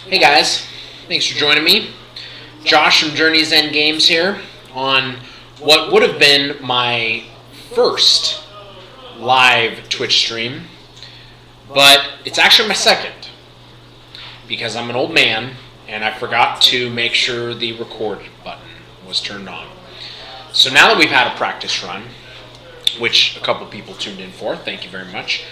Hey guys, thanks for joining me. Josh from Journey's End Games here on what would have been my first live Twitch stream, but it's actually my second because I'm an old man and I forgot to make sure the record button was turned on. So now that we've had a practice run, which a couple people tuned in for, thank you very much,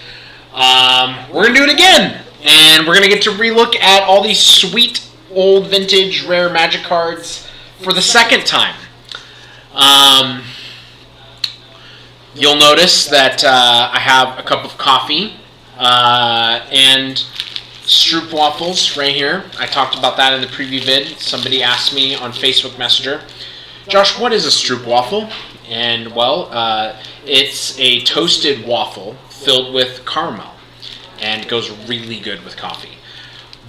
we're going to do it again. And we're going to get to relook at all these sweet, old, vintage, rare Magic cards for the second time. You'll notice that I have a cup of coffee and Stroop waffles right here. I talked about that in the preview vid. Somebody asked me on Facebook Messenger, Josh, what is a Stroop waffle? And, well, it's a toasted waffle filled with caramel. And it goes really good with coffee.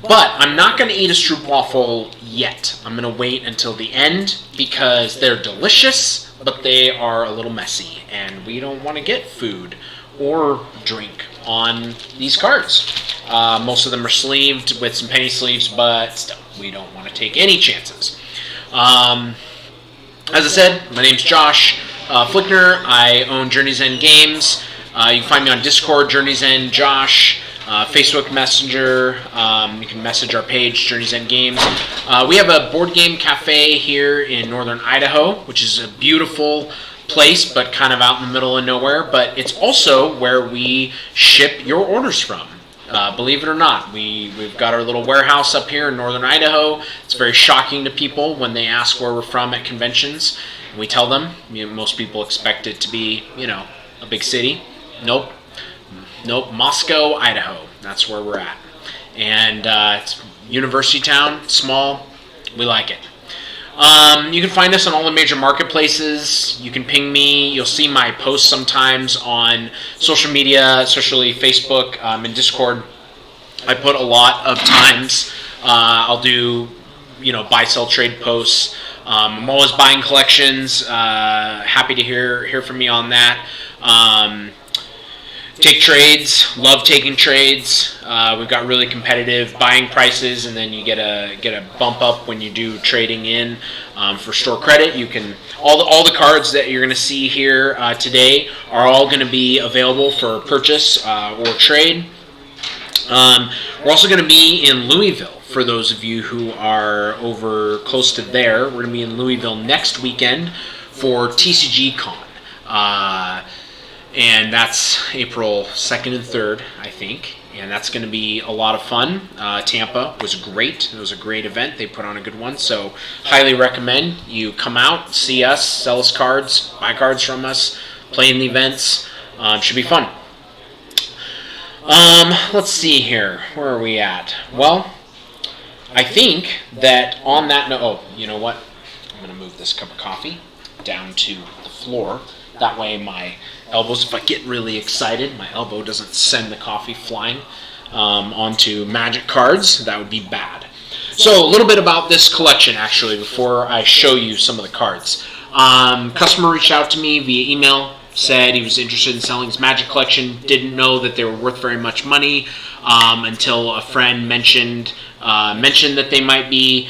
But I'm not going to eat a Stroop waffle yet. I'm going to wait until the end because they're delicious, but they are a little messy. And we don't want to get food or drink on these cards. Most of them are sleeved with some penny sleeves, but still, we don't want to take any chances. As I said, my name's Josh Flickner. I own Journey's End Games. You can find me on Discord, Journey's End Josh, Facebook Messenger. You can message our page, Journey's End Games. We have a board game cafe here in northern Idaho, which is a beautiful place, but kind of out in the middle of nowhere. But it's also where we ship your orders from. Believe it or not, we've got our little warehouse up here in northern Idaho. It's very shocking to people when they ask where we're from at conventions. And we tell them, most people expect it to be, a big city. Nope, Moscow, Idaho. That's where we're at. And it's university town, small. We like it. You can find us on all the major marketplaces. You can ping me. You'll see my posts sometimes on social media, especially Facebook and Discord. I put a lot of times. I'll do, buy, sell, trade posts. I'm always buying collections. Happy to hear from me on that. Take trades, love taking trades. We've got really competitive buying prices, and then you get a bump up when you do trading in for store credit. You can all the cards that you're going to see here today are all going to be available for purchase or trade. We're also going to be in Louisville for those of you who are over close to there. We're going to be in Louisville next weekend for TCG Con. And that's April 2nd and 3rd, I think. And that's going to be a lot of fun. Tampa was great. It was a great event. They put on a good one. So highly recommend you come out, see us, sell us cards, buy cards from us, play in the events. Should be fun. Let's see here. Where are we at? Well, I think that on that note... Oh, you know what? I'm going to move this cup of coffee down to the floor. That way my elbows, if I get really excited, my elbow doesn't send the coffee flying onto Magic cards. That would be bad. So a little bit about this collection, actually, before I show you some of the cards. Customer reached out to me via email, said he was interested in selling his Magic collection, didn't know that they were worth very much money until a friend mentioned that they might be.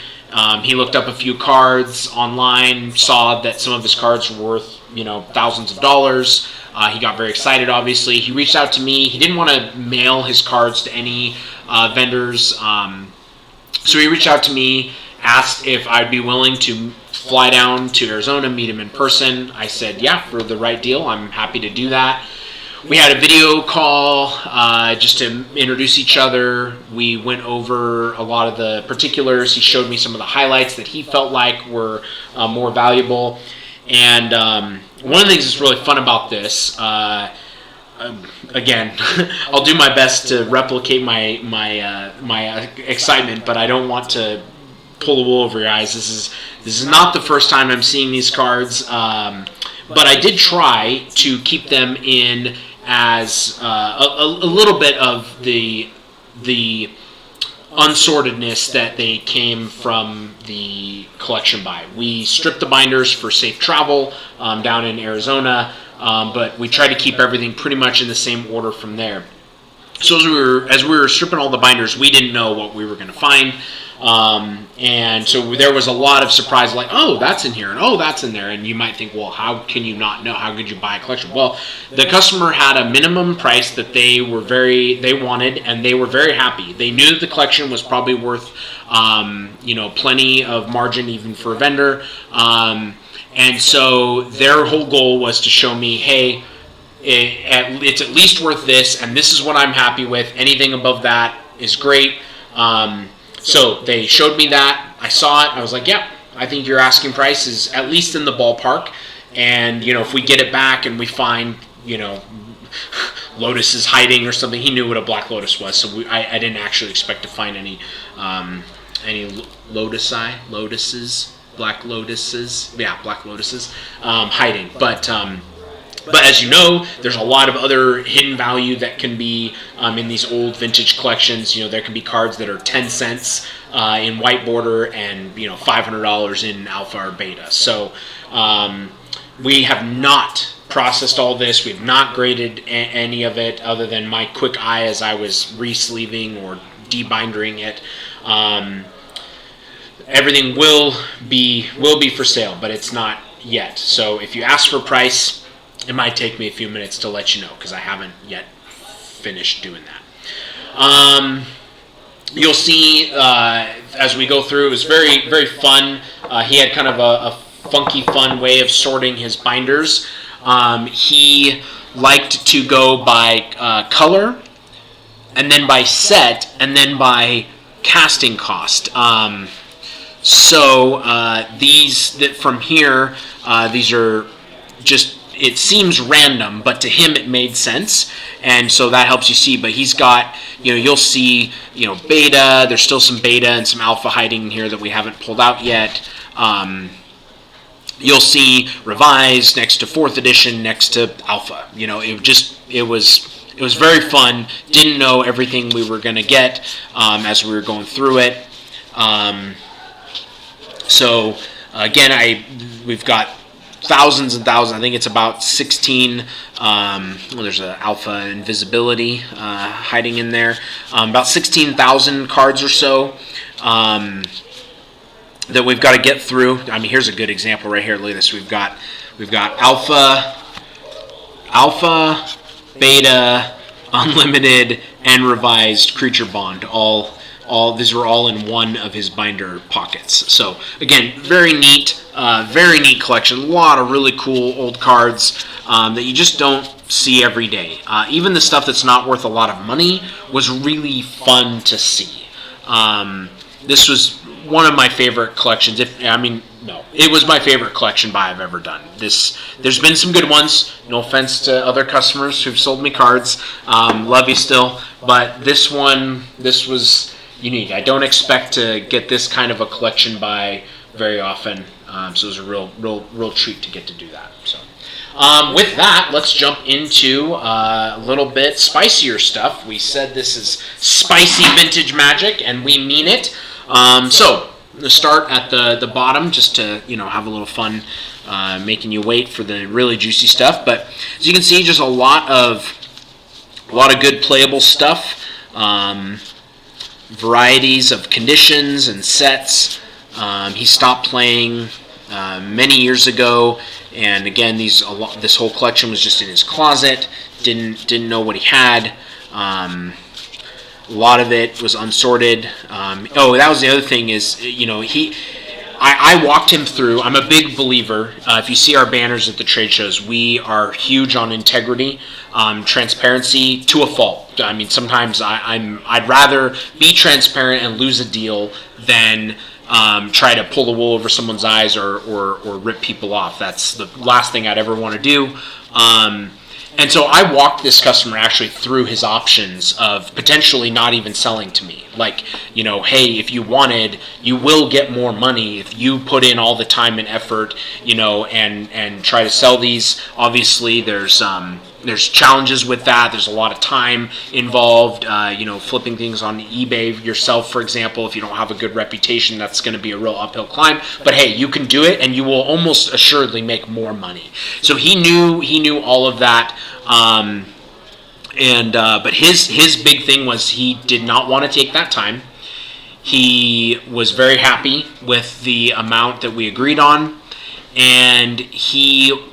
He looked up a few cards online, saw that some of his cards were worth, thousands of dollars. He got very excited, obviously. He reached out to me. He didn't want to mail his cards to any vendors. So he reached out to me, asked if I'd be willing to fly down to Arizona, meet him in person. I said, yeah, for the right deal, I'm happy to do that. We had a video call just to introduce each other. We went over a lot of the particulars. He showed me some of the highlights that he felt like were more valuable. And one of the things that's really fun about this, again, I'll do my best to replicate my excitement, but I don't want to pull the wool over your eyes. This is not the first time I'm seeing these cards, but I did try to keep them in as a little bit of the unsortedness that they came from the collection buy. We stripped the binders for safe travel down in Arizona, but we tried to keep everything pretty much in the same order from there. So as we were stripping all the binders, we didn't know what we were going to find. And so there was a lot of surprise, like, oh, that's in here, and oh, that's in there. And you might think, well, how can you not know? How could you buy a collection? Well, the customer had a minimum price that they wanted, and they were very happy. They knew that the collection was probably worth, plenty of margin even for a vendor. And so their whole goal was to show me, hey, it's at least worth this, and this is what I'm happy with. Anything above that is great. So they showed me that. I saw it. I was like, yeah, I think your asking price is at least in the ballpark. And, if we get it back and we find, lotuses hiding or something, he knew what a black lotus was. So I didn't actually expect to find any black lotuses hiding. But as you know, there's a lot of other hidden value that can be in these old vintage collections. There can be cards that are 10 cents in white border and $500 in alpha or beta. So we have not processed all this. We've not graded any of it other than my quick eye as I was re-sleeving or debindering it. Everything will be for sale, but it's not yet. So if you ask for a price, it might take me a few minutes to let you know because I haven't yet finished doing that. You'll see as we go through, it was very, very fun. He had kind of a funky, fun way of sorting his binders. He liked to go by color, and then by set, and then by casting cost. From here, these are just, it seems random, but to him it made sense, and so that helps you see. But he's got, you'll see, beta. There's still some beta and some alpha hiding in here that we haven't pulled out yet. You'll see revised next to 4th edition, next to alpha. It was very fun. Didn't know everything we were going to get as we were going through it. So again, we've got thousands and thousands. I think it's about 16. There's an alpha invisibility hiding in there. About 16,000 cards or so that we've got to get through. I mean, here's a good example right here. Look at this. We've got alpha, beta, unlimited, and revised creature bond. These were all in one of his binder pockets. So again, very neat collection. A lot of really cool old cards that you just don't see every day. Even the stuff that's not worth a lot of money was really fun to see. This was one of my favorite collections. It was my favorite collection buy I've ever done. There's been some good ones. No offense to other customers who've sold me cards. Love you still, but this was unique. I don't expect to get this kind of a collection buy very often, so it was a real treat to get to do that. So, with that, let's jump into a little bit spicier stuff. We said this is spicy vintage magic, and we mean it. So, let's start at the bottom, just to have a little fun, making you wait for the really juicy stuff. But as you can see, just a lot of good playable stuff. Varieties of conditions and sets. He stopped playing many years ago, and again, this whole collection was just in his closet. Didn't know what he had. A lot of it was unsorted. That was the other thing is, I walked him through. I'm a big believer. If you see our banners at the trade shows, we are huge on integrity, transparency to a fault. I mean, sometimes I'd rather be transparent and lose a deal than try to pull the wool over someone's eyes or rip people off. That's the last thing I'd ever want to do. And so I walked this customer actually through his options of potentially not even selling to me. Like, hey, if you wanted, you will get more money if you put in all the time and effort, and try to sell these. Obviously, there's challenges with that. There's a lot of time involved, flipping things on eBay yourself, for example. If you don't have a good reputation, that's going to be a real uphill climb. But hey, you can do it, and you will almost assuredly make more money. So he knew all of that. But his big thing was he did not want to take that time. He was very happy with the amount that we agreed on, and he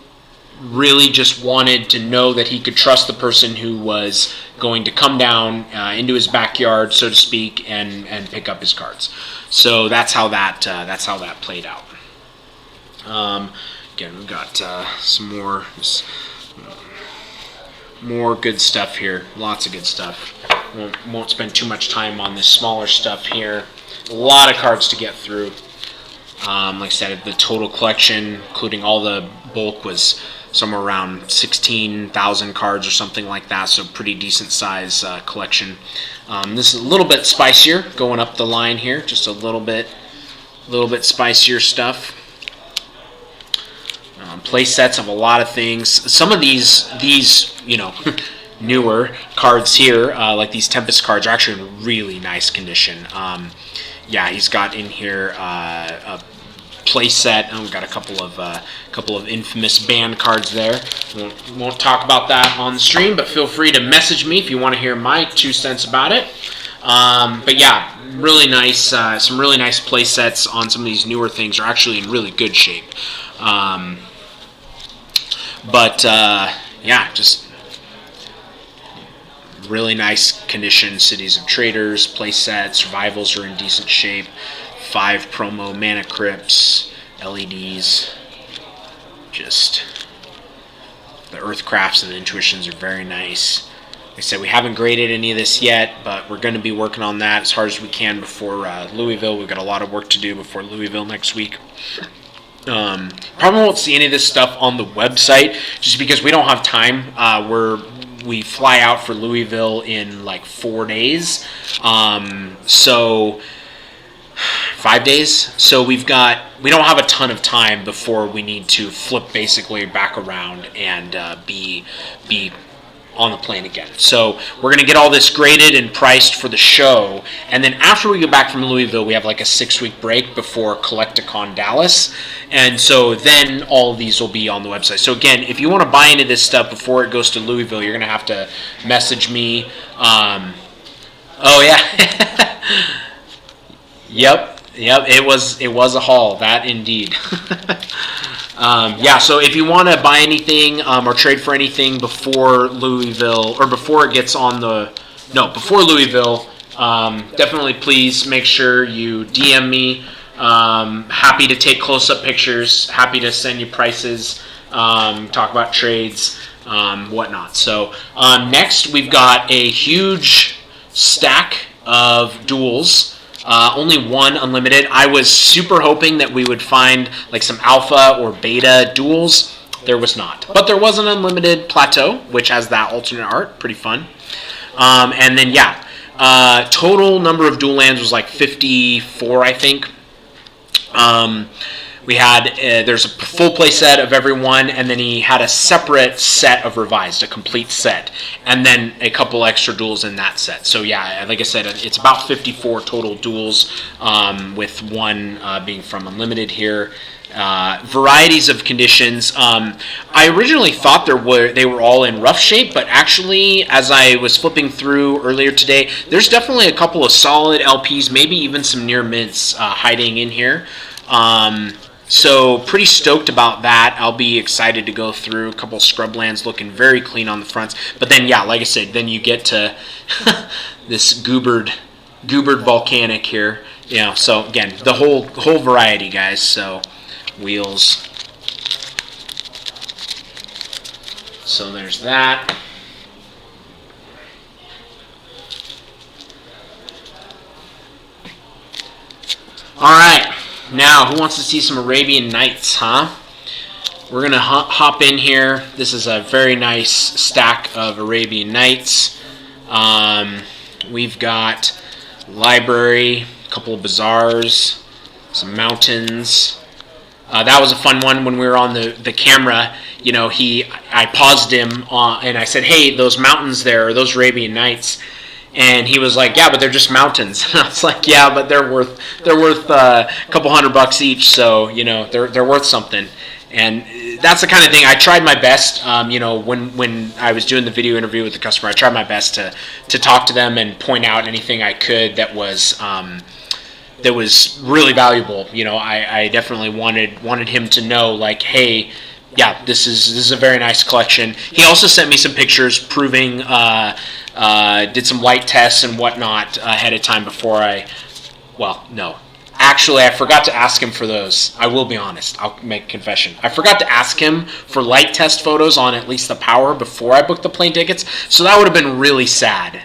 really just wanted to know that he could trust the person who was going to come down into his backyard, so to speak, and pick up his cards. So that's how that played out. Again, we've got some more good stuff here. Lots of good stuff. Won't spend too much time on this smaller stuff here. A lot of cards to get through. Like I said, the total collection, including all the bulk, was somewhere around 16,000 cards or something like that, so pretty decent size collection. This is a little bit spicier, going up the line here, just a little bit spicier stuff. Play sets of a lot of things. Some of these newer cards here, like these Tempest cards, are actually in really nice condition. Yeah, he's got in here a play set. We've got a couple of infamous band cards there. Won't talk about that on the stream, but feel free to message me if you want to hear my 2 cents about it. But yeah, really nice. Some really nice play sets on some of these newer things are actually in really good shape. Yeah, just really nice condition. Cities of Traders, play sets, survivals are in decent shape. 5 promo mana crypts, LEDs. Just the Earthcrafts and the Intuitions are very nice. Like I said, we haven't graded any of this yet, but we're going to be working on that as hard as we can before Louisville. We've got a lot of work to do before Louisville next week. Probably won't see any of this stuff on the website just because we don't have time. We fly out for Louisville in like 4 days, so 5 days. So we don't have a ton of time before we need to flip basically back around and be on the plane again. So we're going to get all this graded and priced for the show, and then after we get back from Louisville, we have like a 6-week break before Collecticon Dallas, and so then all of these will be on the website. So again, if you want to buy into this stuff before it goes to Louisville, you're going to have to message me. Oh yeah. Yep, it was a haul, that indeed. Yeah, so if you want to buy anything or trade for anything before Louisville, or before it gets on before Louisville, definitely please make sure you DM me. Happy to take close-up pictures, happy to send you prices, talk about trades, whatnot. So next we've got a huge stack of duels. Only one unlimited. I was super hoping that we would find like some alpha or beta duels. There was not. But there was an unlimited plateau, which has that alternate art. Pretty fun. And then, yeah, total number of dual lands was like 54, I think. We had, there's a full play set of every one, and then he had a separate set of revised, a complete set, and then a couple extra duels in that set. So yeah, like I said, it's about 54 total duels, with one being from Unlimited here. Varieties of conditions. I originally thought they were all in rough shape, but actually, as I was flipping through earlier today, there's definitely a couple of solid LPs, maybe even some near mints hiding in here. So pretty stoked about that. I'll be excited to go through a couple of scrublands looking very clean on the fronts. But then, yeah, like I said, then you get to this goobered volcanic here. You know, so again, the whole variety, guys. So wheels. So there's that. All right. Now, who wants to see some Arabian Nights, huh? We're going to hop in here. This is a very nice stack of Arabian Nights. We've got library, a couple of bazaars, some mountains. That was a fun one when we were on the camera. You know, I paused him and I said, hey, those mountains there, are those Arabian Nights? And he was like, yeah, but they're just mountains. And I was like, yeah, but they're worth a couple $100 each, so you know they're worth something. And that's the kind of thing I tried my best. You know, when I was doing the video interview with the customer, I tried my best to talk to them and point out anything I could that was that was really valuable. I definitely wanted him to know, like, hey, yeah, this is a very nice collection. He also sent me some pictures proving, did some light tests and whatnot ahead of time before no. Actually, I forgot to ask him for those. I will be honest. I'll make a confession. I forgot to ask him for light test photos on at least the Power before I booked the plane tickets, so that would have been really sad.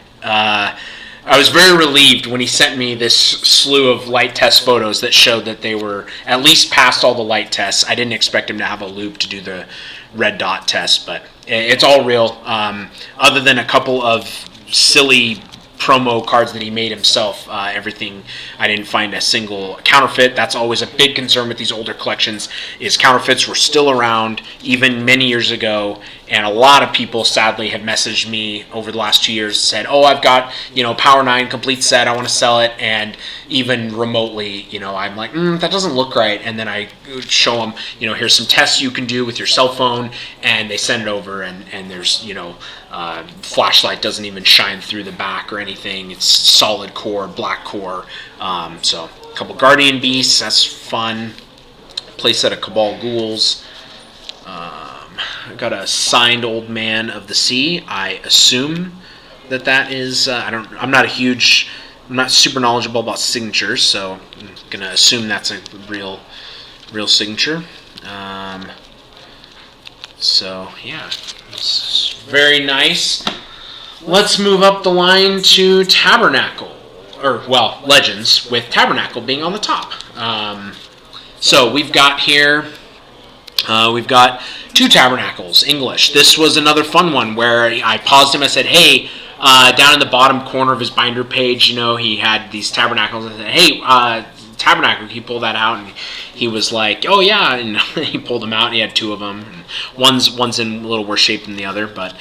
I was very relieved when he sent me this slew of light test photos that showed that they were at least past all the light tests. I didn't expect him to have a loop to do the red dot test, but it's all real. Other than a couple of silly promo cards that he made himself, everything, I didn't find a single counterfeit. That's always a big concern with these older collections, is counterfeits were still around even many years ago, and a lot of people sadly have messaged me over the last 2 years, said, oh, I've got Power 9 complete set, I want to sell it, and even remotely, I'm like, that doesn't look right, and then I show them, here's some tests you can do with your cell phone, and they send it over, and there's flashlight doesn't even shine through the back or anything. It's solid core, black core. So a couple Guardian Beasts, that's fun. Playset of Cabal Ghouls. I got a signed Old Man of the Sea. I assume that is. I'm not super knowledgeable about signatures, so I'm gonna assume that's a real signature. So yeah, it's very nice. Let's move up the line to Tabernacle, Legends, with Tabernacle being on the top. So we've got here, we've got 2 Tabernacles, English. This was another fun one where I paused him. I said, hey, down in the bottom corner of his binder page, he had these Tabernacles. I said, hey, Tabernacle, can you pull that out? And he was like, oh yeah, and he pulled them out, and he had 2 of them. One's in a little worse shape than the other, but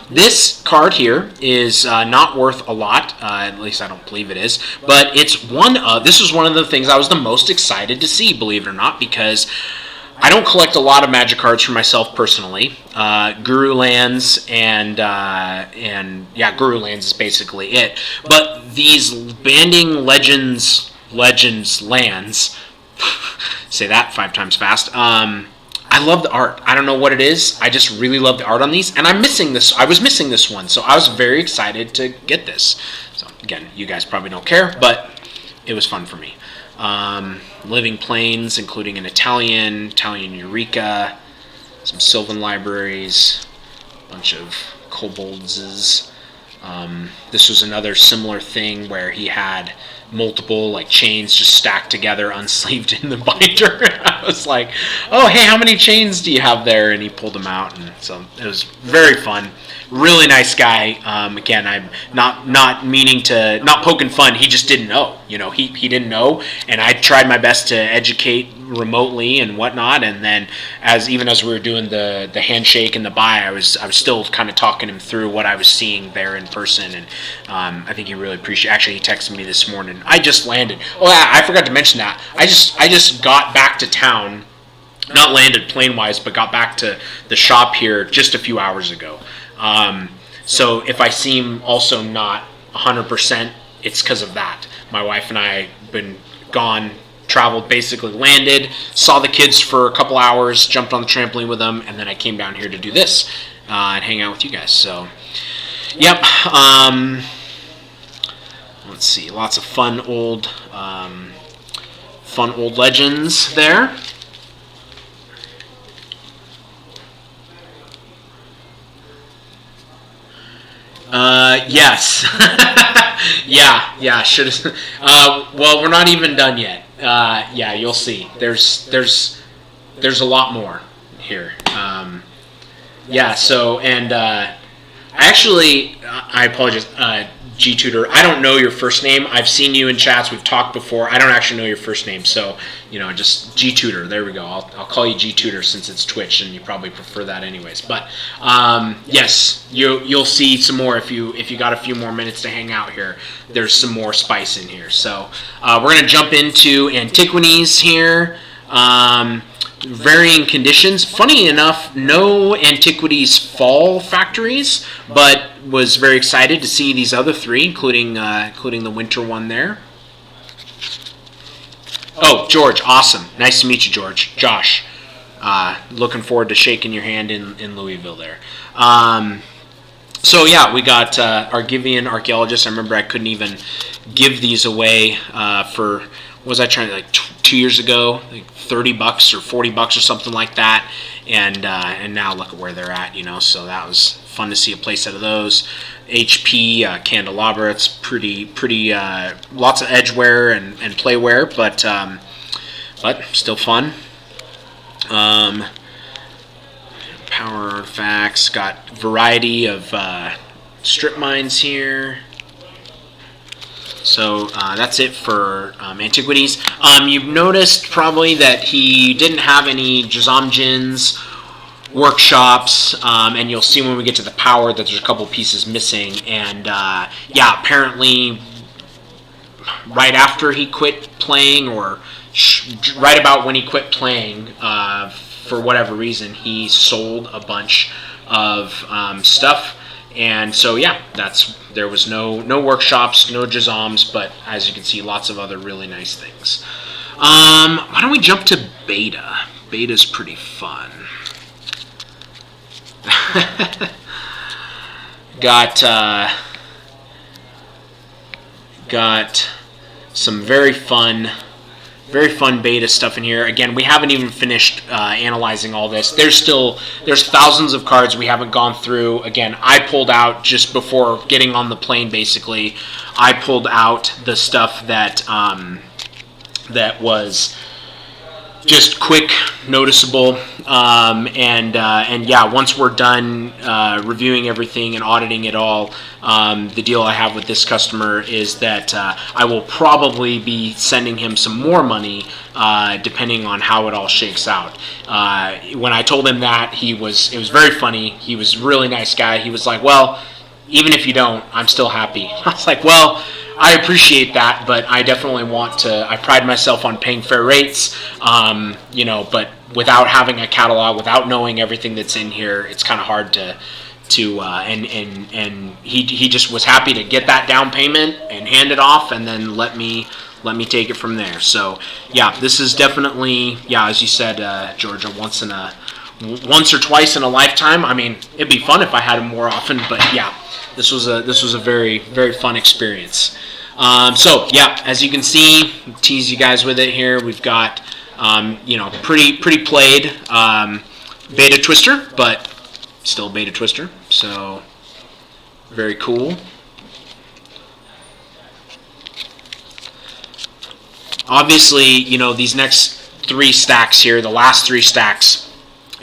this card here is not worth a lot, at least I don't believe it is, but this was one of the things I was the most excited to see, believe it or not, because I don't collect a lot of Magic cards for myself personally. Guru Lands and Guru Lands is basically it. But these banding Legends lands, say that 5 times fast. I love the art. I don't know what it is. I just really love the art on these, and I'm missing this. I was missing this one, so I was very excited to get this. So again, you guys probably don't care, but it was fun for me. Living Plains, including an Italian Eureka, some Sylvan Libraries, a bunch of Kobolds. This was another similar thing where he had multiple chains just stacked together, unsleeved in the binder. I was like, oh, hey, how many chains do you have there? And he pulled them out, and so it was very fun. Really nice guy. Again, I'm not meaning to, not poking fun. He just didn't know. He didn't know, and I tried my best to educate remotely and whatnot. And then, as we were doing the handshake and the buy, I was still kind of talking him through what I was seeing there in person. And I think he really appreciated. Actually, he texted me this morning. I just landed. Oh, I forgot to mention that. I just got back to town. Not landed plane-wise, but got back to the shop here just a few hours ago. So if I seem also not 100%, it's because of that. My wife and I have been gone, traveled, basically landed, saw the kids for a couple hours, jumped on the trampoline with them, and then I came down here to do this and hang out with you guys. So, yep. Let's see, lots of fun old legends there. Yes. yeah, should have. Well, we're not even done yet. Yeah, you'll see. There's a lot more here. Yeah, so, and I apologize, G Tutor. I don't know your first name. I've seen you in chats. We've talked before. I don't actually know your first name, so just G Tutor. There we go. I'll call you G Tutor since it's Twitch, and you probably prefer that anyways. But yes, you'll see some more if you got a few more minutes to hang out here. There's some more spice in here. So we're gonna jump into Antiquities here. Varying conditions. Funny enough, no Antiquities fall factories, but was very excited to see these other 3, including the winter one there. Oh, George, awesome. Nice to meet you, George. Josh. Looking forward to shaking your hand in Louisville there. So yeah, we got Argyvian Archaeologists. I remember I couldn't even give these away for, what was I trying to, like 2 years ago, like $30 or $40 or something like that, and now look at where they're at, So that was fun to see a place out of those. HP candelabra. It's pretty lots of edgeware and playware, but still fun. Power artifacts. Got variety of strip mines here. So that's it for Antiquities. You've noticed probably that he didn't have any Jazamjins workshops, and you'll see when we get to the power that there's a couple pieces missing. And yeah, apparently right after he quit playing, or right about when he quit playing, for whatever reason, he sold a bunch of stuff. And so yeah, there was no workshops, no Jazams, but as you can see, lots of other really nice things. Why don't we jump to Beta? Beta's pretty fun. Got some very fun beta stuff in here. Again, we haven't even finished analyzing all this. There's thousands of cards we haven't gone through. Again, I pulled out just before getting on the plane. Basically, I pulled out the stuff that that was just quick, noticeable, and yeah, once we're done reviewing everything and auditing it all, the deal I have with this customer is that I will probably be sending him some more money, depending on how it all shakes out. When I told him that, it was very funny. He was a really nice guy. He was like, "Well, even if you don't, I'm still happy." I was like, "Well, I appreciate that, but I definitely want to. I pride myself on paying fair rates, but without having a catalog, without knowing everything that's in here, it's kind of hard to and he just was happy to get that down payment and hand it off, and then let me take it from there. So yeah, this is definitely, yeah, as you said, Georgia, once or twice in a lifetime. I mean, it'd be fun if I had them more often, but yeah. This was a very, very fun experience. So yeah, as you can see, tease you guys with it here. We've got pretty played beta twister, but still beta twister. So very cool. Obviously, these next 3 stacks here, the last 3 stacks,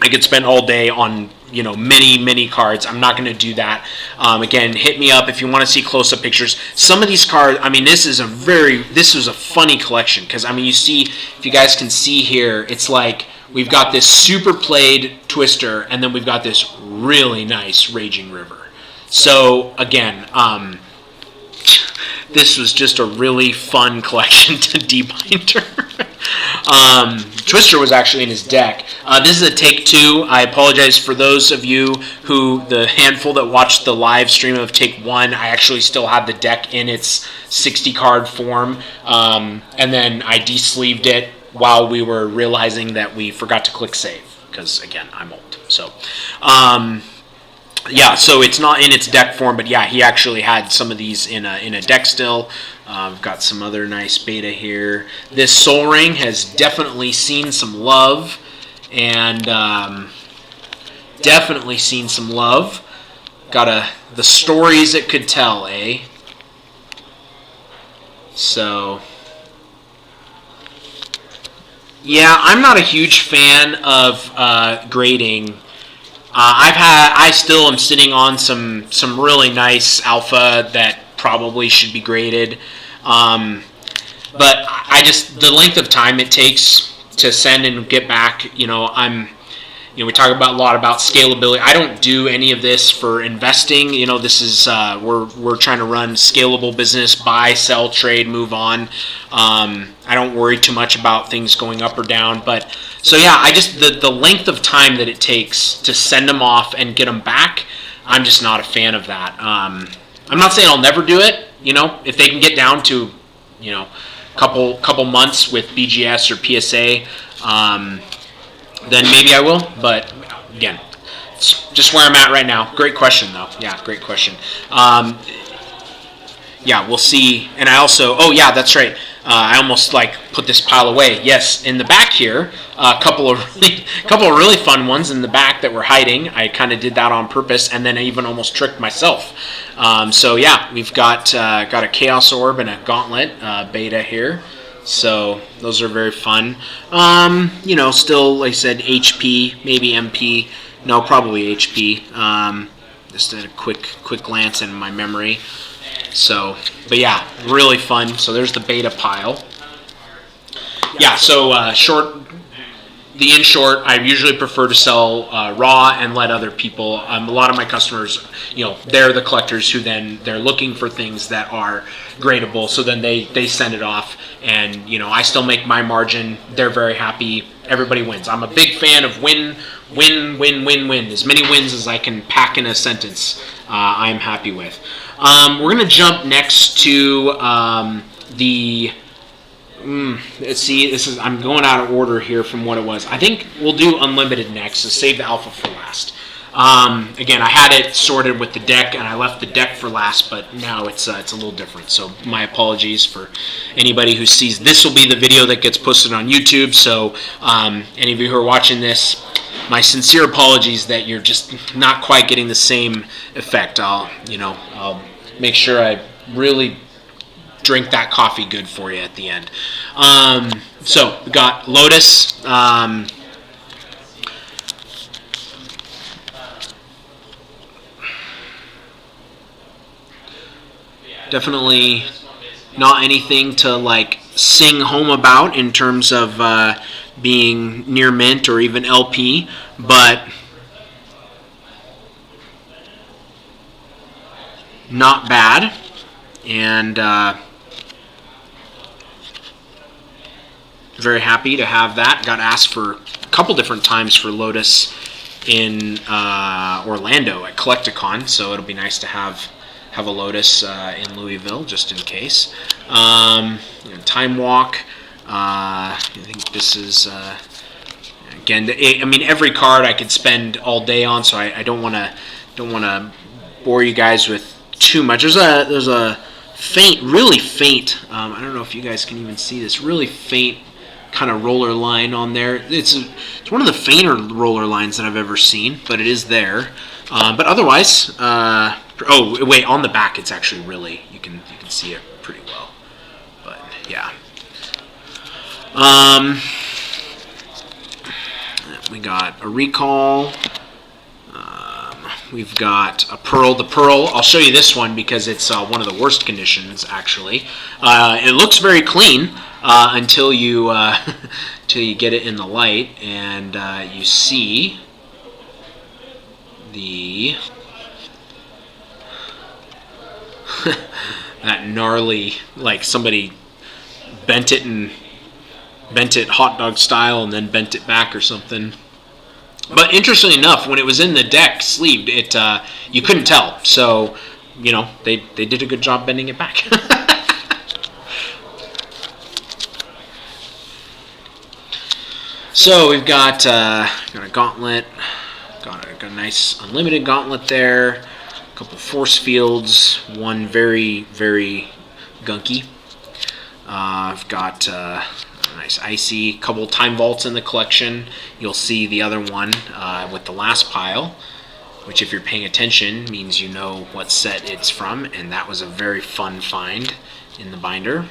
I could spend all day on many cards. I'm not going to do that. Again, hit me up if you want to see close-up pictures. Some of these cards, I mean, this is a funny collection, because I mean, you see, if you guys can see here, it's like we've got this super played twister, and then we've got this really nice Raging River. So again, this was just a really fun collection to debinder. Twister was actually in his deck. This is a take 2. I apologize for those of you the handful that watched the live stream of take 1. I actually still have the deck in its 60 card form, and then I de-sleeved it while we were realizing that we forgot to click save, because again, I'm old. So yeah, so it's not in its deck form, but yeah, he actually had some of these in a deck still. I've got some other nice beta here. This Soul Ring has definitely seen some love, and definitely seen some love. Got the stories it could tell, eh? So yeah, I'm not a huge fan of grading. I still am sitting on some really nice alpha that probably should be graded, but the length of time it takes to send and get back. We talk a lot about scalability. I don't do any of this for investing. This is we're trying to run scalable business: buy, sell, trade, move on. I don't worry too much about things going up or down. But so yeah, the length of time that it takes to send them off and get them back, I'm just not a fan of that. I'm not saying I'll never do it. If they can get down to couple months with BGS or PSA, then maybe I will. But again, it's just where I'm at right now. Great question, though. Yeah, great question. Yeah, we'll see. And I also, oh yeah, that's right. I almost put this pile away. Yes, in the back here, a couple of really fun ones in the back that were hiding. I kind of did that on purpose, and then I even almost tricked myself. So yeah, we've got a Chaos Orb and a Gauntlet beta here. So those are very fun. Still, like I said, HP, maybe MP. No, probably HP. Just a quick glance in my memory. So, but yeah, really fun. So there's the beta pile. Yeah, so in short, I usually prefer to sell raw and let other people. A lot of my customers, they're the collectors who then they're looking for things that are gradable. So then they send it off, and I still make my margin. They're very happy. Everybody wins. I'm a big fan of win. As many wins as I can pack in a sentence, I'm happy with. We're going to jump next to the... let's see, I'm going out of order here from what it was. I think we'll do Unlimited next, so save the Alpha for last. Again, I had it sorted with the deck, and I left the deck for last, but now it's a little different. So my apologies for anybody who sees this. Will be the video that gets posted on YouTube. So any of you who are watching this, my sincere apologies that you're just not quite getting the same effect. I'll make sure I really drink that coffee good for you at the end. So we got Lotus. Definitely not anything to sing home about in terms of being near mint or even LP, but not bad. And very happy to have that. Got asked for a couple different times for Lotus in Orlando at Collecticon, so it'll be nice to have a Lotus in Louisville just in case. Time Walk. I think this is again. Every card I could spend all day on, so I don't want to bore you guys with too much. There's a faint, really faint. I don't know if you guys can even see this. Really faint kind of roller line on there. It's one of the fainter roller lines that I've ever seen, but it is there. But otherwise, oh wait, on the back it's actually really you can see it pretty well. But yeah. We got a Recall. We've got a Pearl. The Pearl, I'll show you this one because it's one of the worst conditions, actually. It looks very clean until you get it in the light, and you see the that gnarly, somebody bent it hot dog style and then bent it back or something. But interestingly enough, when it was in the deck sleeved, it you couldn't tell. So, they did a good job bending it back. So we've got a Gauntlet, got a nice unlimited Gauntlet there, a couple force fields, one very, very gunky. I've got nice icy, couple time vaults in the collection. You'll see the other one with the last pile, which if you're paying attention means you know what set it's from, and that was a very fun find in the binder.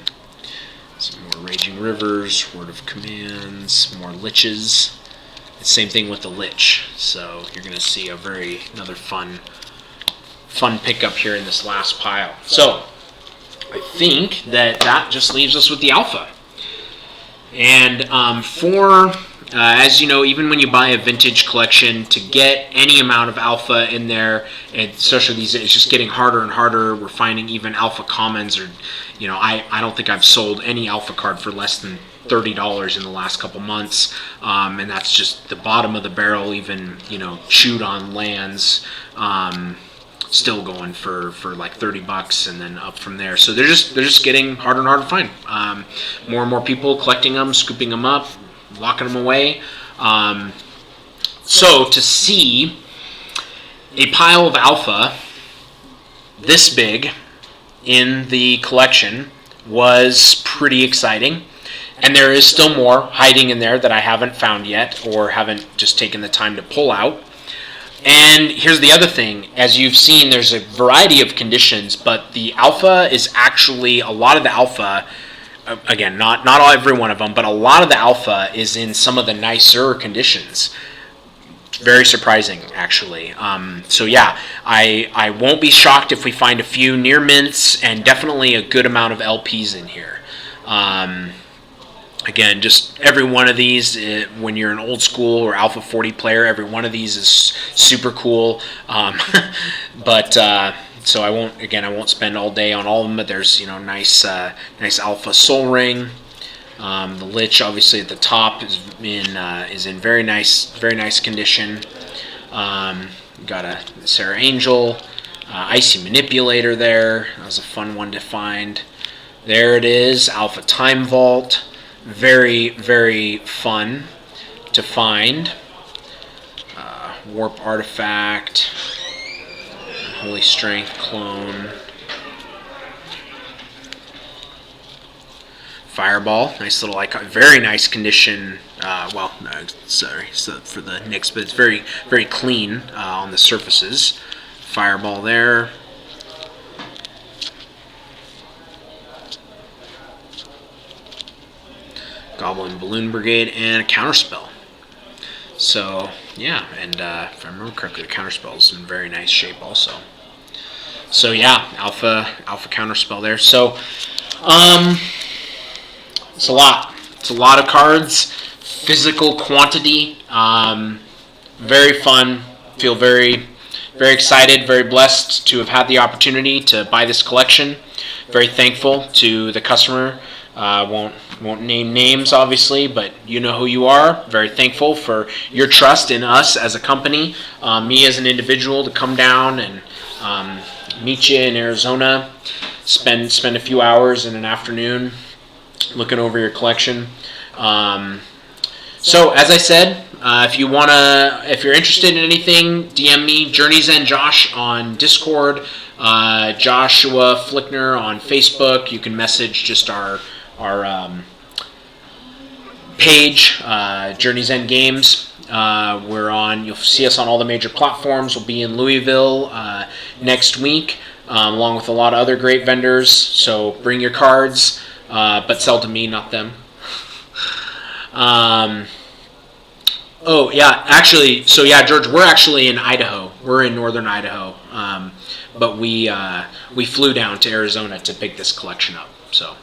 Some more Raging Rivers, Word of Commands, more Liches. Same thing with the Lich, so you're going to see another fun pickup here in this last pile. So I think that just leaves us with the Alpha. And as you know, even when you buy a vintage collection, to get any amount of Alpha in there, and especially these, it's just getting harder and harder. We're finding even Alpha commons, or I don't think I've sold any Alpha card for less than $30 in the last couple months, and that's just the bottom of the barrel. Even chewed on lands. still going for like $30 and then up from there. So they're just getting harder and harder to find. More and more people collecting them, scooping them up, locking them away. So to see a pile of alpha this big in the collection was pretty exciting. And there is still more hiding in there that I haven't found yet or haven't just taken the time to pull out. And here's the other thing. As you've seen, there's a variety of conditions, but the alpha is actually, a lot of the alpha, again, not every one of them, but a lot of the alpha is in some of the nicer conditions. Very surprising, actually. So yeah, I won't be shocked if we find a few near mints and definitely a good amount of LPs in here. Again, just every one of these, when you're an old school or Alpha 40 player, every one of these is super cool. But so I won't spend all day on all of them. But there's nice Alpha Soul Ring. The Lich, obviously at the top, is in very nice condition. Got a Sarah Angel, Icy Manipulator there. That was a fun one to find. There it is, Alpha Time Vault. Very, very fun to find. Warp Artifact, Holy Strength Clone, Fireball, nice little icon, very nice condition. Sorry for the nicks, but it's very, very clean on the surfaces. Fireball there. Goblin Balloon Brigade, and a Counterspell. So, yeah, and if I remember correctly, the Counterspell is in very nice shape also. So, yeah, Alpha Counterspell there. So, it's a lot. It's a lot of cards, physical quantity, very fun. Feel very, very excited, very blessed to have had the opportunity to buy this collection. Very thankful to the customer. Won't name names, obviously, but you know who you are. Very thankful for your trust in us as a company, me as an individual, to come down and meet you in Arizona, spend a few hours in an afternoon looking over your collection. So, as I said, if you're interested in anything, DM me, Journey's End Josh on Discord, Joshua Flickner on Facebook. You can message just our page, Journey's End Games. You'll see us on all the major platforms. We'll be in Louisville next week, along with a lot of other great vendors. So bring your cards, but sell to me, not them. George, we're actually in Idaho. We're in northern Idaho, but we flew down to Arizona to pick this collection up. So,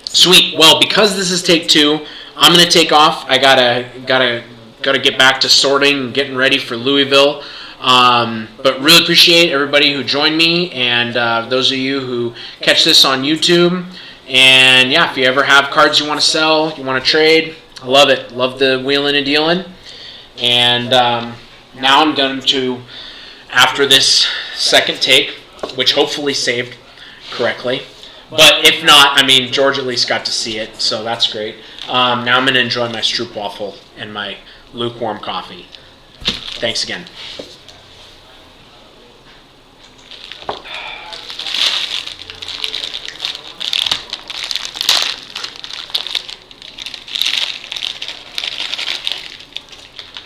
sweet. Well, because this is take 2, I'm gonna take off. I gotta get back to sorting and getting ready for Louisville. But really appreciate everybody who joined me, and those of you who catch this on YouTube. And yeah, if you ever have cards you want to sell, you want to trade, I love it. Love the wheeling and dealing. And now I'm going to, after this second take, which hopefully saved correctly, but if not, George at least got to see it, so that's great. Now I'm going to enjoy my stroopwafel and my lukewarm coffee. Thanks again.